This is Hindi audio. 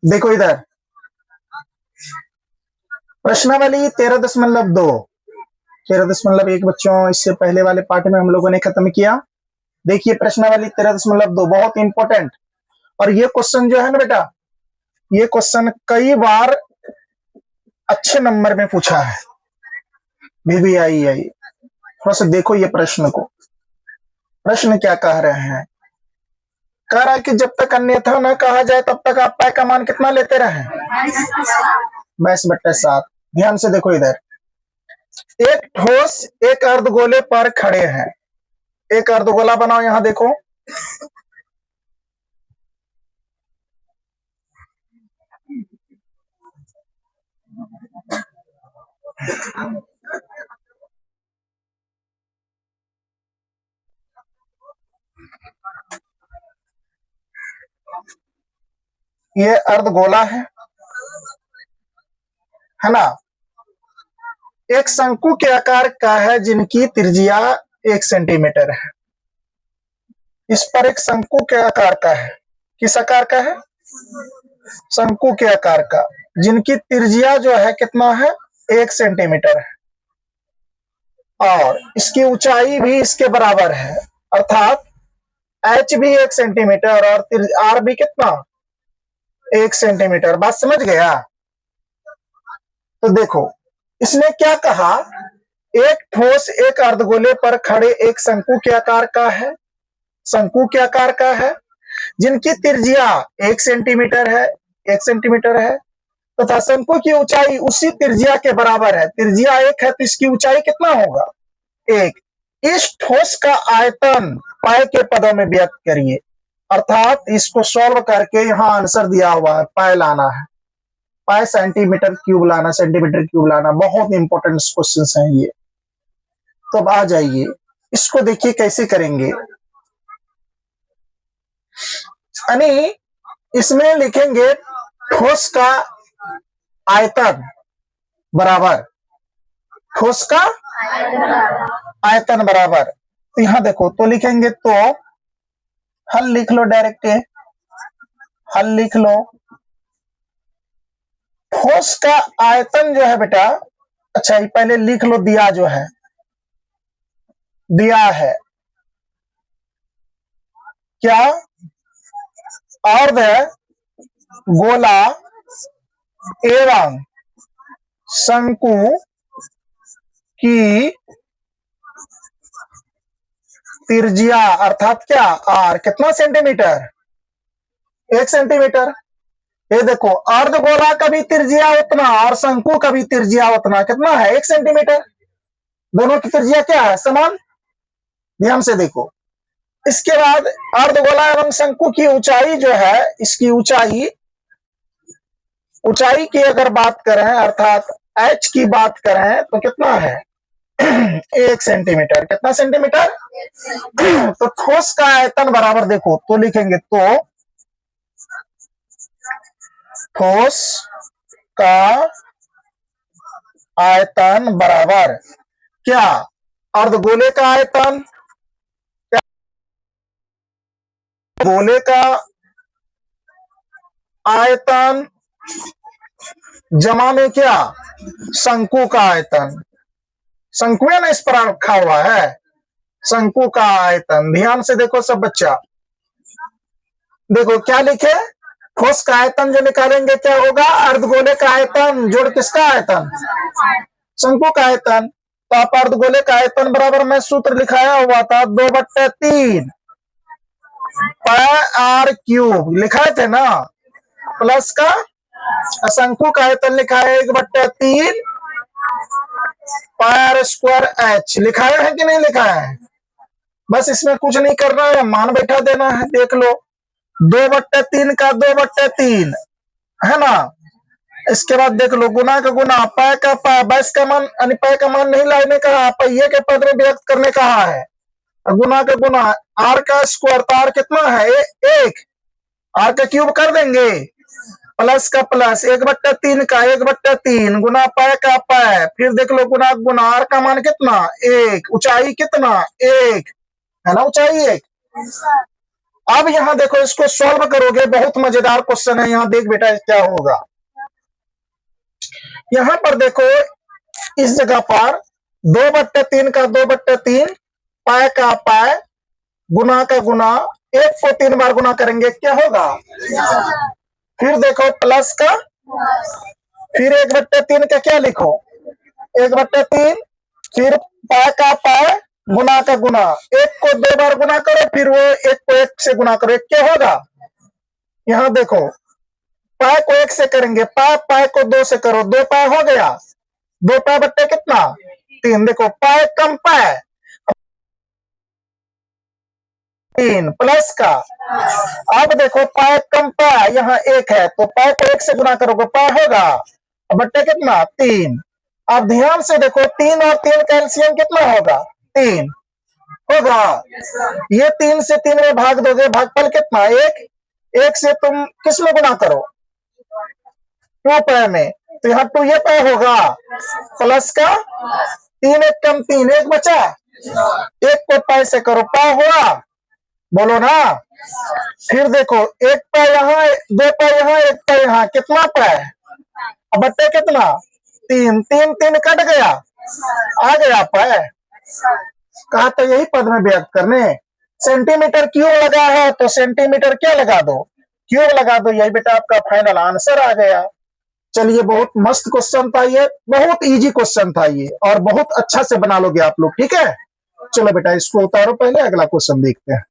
देखो इधर प्रश्नावली 13.2 13.1 बच्चों, इससे पहले वाले पार्ट में हम लोगों ने खत्म किया। देखिए प्रश्नावली 13.2 बहुत इंपॉर्टेंट। और ये क्वेश्चन जो है ना बेटा, ये क्वेश्चन कई बार अच्छे नंबर में पूछा है। VVII थोड़ा सा देखो ये प्रश्न को। प्रश्न क्या कह रहे हैं? कह रहा है कि जब तक अन्यथा न कहा जाए तब तक आप पाई का मान कितना लेते रहे? 22/7। ध्यान से देखो इधर, एक ठोस एक अर्धगोले पर खड़े हैं। एक अर्धगोला बनाओ, यहां देखो। ये अर्धगोला है ना। एक शंकु के आकार का है जिनकी त्रिज्या 1 सेंटीमीटर है। इस पर एक शंकु के आकार का है। किस आकार का है? शंकु के आकार का, जिनकी त्रिज्या जो है कितना है? 1 सेंटीमीटर है और इसकी ऊंचाई भी इसके बराबर है, अर्थात h भी 1 सेंटीमीटर और r भी कितना? 1 सेंटीमीटर। बात समझ गया? तो देखो इसने क्या कहा, एक ठोस एक अर्धगोले पर खड़े एक शंकु के आकार का है, शंकु के आकार का है, जिनकी त्रिज्या 1 सेंटीमीटर है, 1 सेंटीमीटर है, तथा शंकु की ऊंचाई उसी त्रिज्या के बराबर है। त्रिज्या 1 है तो इसकी ऊंचाई कितना होगा? 1। इस ठोस का आयतन पाई के पदों में व्यक्त करिए। अर्थात इसको सॉल्व करके यहाँ आंसर दिया हुआ है, पाई लाना है। पाई सेंटीमीटर क्यूब लाना, सेंटीमीटर क्यूब लाना। बहुत इंपॉर्टेंट क्वेश्चन हैं ये। तो अब आ जाइए, इसको देखिए कैसे करेंगे। यानी इसमें लिखेंगे ठोस का आयतन बराबर, ठोस का आयतन बराबर। तो यहां देखो, तो लिखेंगे तो हल लिख लो, डायरेक्ट हल लिख लो। ठोस का आयतन जो है बेटा, अच्छा ये पहले लिख लो, दिया जो है, दिया है क्या? अर्ध गोला एवं शंकु की त्रिज्या अर्थात क्या? r कितना सेंटीमीटर? 1 सेंटीमीटर। ये देखो अर्धगोला का भी त्रिज्या उतना और शंकु का भी त्रिज्या उतना, कितना है? 1 सेंटीमीटर। दोनों की त्रिज्या क्या है? समान। ध्यान से देखो। इसके बाद अर्धगोला एवं शंकु की ऊंचाई जो है, इसकी ऊंचाई की अगर बात करें, अर्थात h की बात करें तो कितना है? 1 सेंटीमीटर। कितना सेंटीमीटर? तो ठोस का आयतन बराबर, देखो तो लिखेंगे तो ठोस का आयतन बराबर क्या? अर्धगोले का आयतन, गोले का आयतन जमा में क्या? शंकु का आयतन। शंकु है ना, इस पर रखा हुआ है शंकु का आयतन। ध्यान से देखो सब बच्चा, देखो क्या लिखे? ठोस का आयतन जो निकालेंगे क्या होगा? अर्धगोले का आयतन जोड़ किसका आयतन? शंकु का आयतन। तो आप अर्धगोले का आयतन बराबर, मैं सूत्र लिखाया हुआ था, 2/3 पाई r क्यूब लिखाए थे ना, प्लस का शंकु का आयतन लिखा है 1/3 पाई r स्क्वायर h। लिखाया है कि नहीं लिखा है? बस इसमें कुछ नहीं करना है, मान बैठा देना है। देख लो 2/3 का 2/3 है ना। इसके बाद देख लो गुना का गुना, पाई का पाई, बस का मान यानी पाई का मान नहीं लाने कहा, पहिए के पद में व्यक्त करने कहा है। गुना का गुना, आर का स्क्वायर, तो आर कितना है? 1। आर का क्यूब कर देंगे, प्लस का प्लस, 1/3 का 1/3 गुना पाई का पाई। फिर देख लो गुना गुना, आर का मान कितना? 1। ऊंचाई कितना? 1 है ना, ऊंचाई 1। अब यहां देखो, इसको सॉल्व करोगे, बहुत मजेदार क्वेश्चन है। यहां देख बेटा क्या होगा। यहां पर देखो, इस जगह पर 2/3 का 2/3, पाए का पाए, गुना का गुना, एक को 3 बार गुना करेंगे क्या होगा? फिर देखो प्लस का, फिर 1/3 का क्या लिखो? 1/3, फिर पाए का पाए, गुना का गुना, एक को 2 बार गुना करो, फिर वो एक को 1 से गुना करो, एक क्या होगा? यहां देखो, पाए को 1 से करेंगे, पाए पाए को 2 से करो, 2 पाए हो गया, 2 पाए बट्टे कितना? 3। देखो पाए कम पाए, 3 प्लस का। अब देखो पाए कम पाए, यहाँ 1 है, तो पाए को 1 से गुना करोगे, पाए होगा, बट्टे कितना? 3। अब ध्यान से देखो, 3 और 3 का एलसीएम कितना होगा? 3 होगा। ये 3 से 3 में भाग दोगे, भागफल कितना? 1। 1 से तुम किस में गुना करो? 2 पाए में, तो यहाँ 2 ये पाए होगा, प्लस का 3 1 कम 3, 1 बचा, 1 को पाए से करो, पाए हुआ, बोलो ना। फिर देखो 1 पाए यहाँ, 2 पाए यहाँ, 1 पाए यहाँ, कितना पाए? अब बट्टे कितना? 3 3 3 कट गया, आ गया पाए। कहा तो यही पद में व्यक्त करने। सेंटीमीटर क्यूब लगा है, तो सेंटीमीटर क्या लगा दो? क्यूब लगा दो। यही बेटा आपका फाइनल आंसर आ गया। चलिए, बहुत मस्त क्वेश्चन था ये, बहुत इजी क्वेश्चन था ये, और बहुत अच्छा से बना लोगे आप लोग, ठीक है। चलो बेटा, इसको उतारो, पहले अगला क्वेश्चन देखते हैं।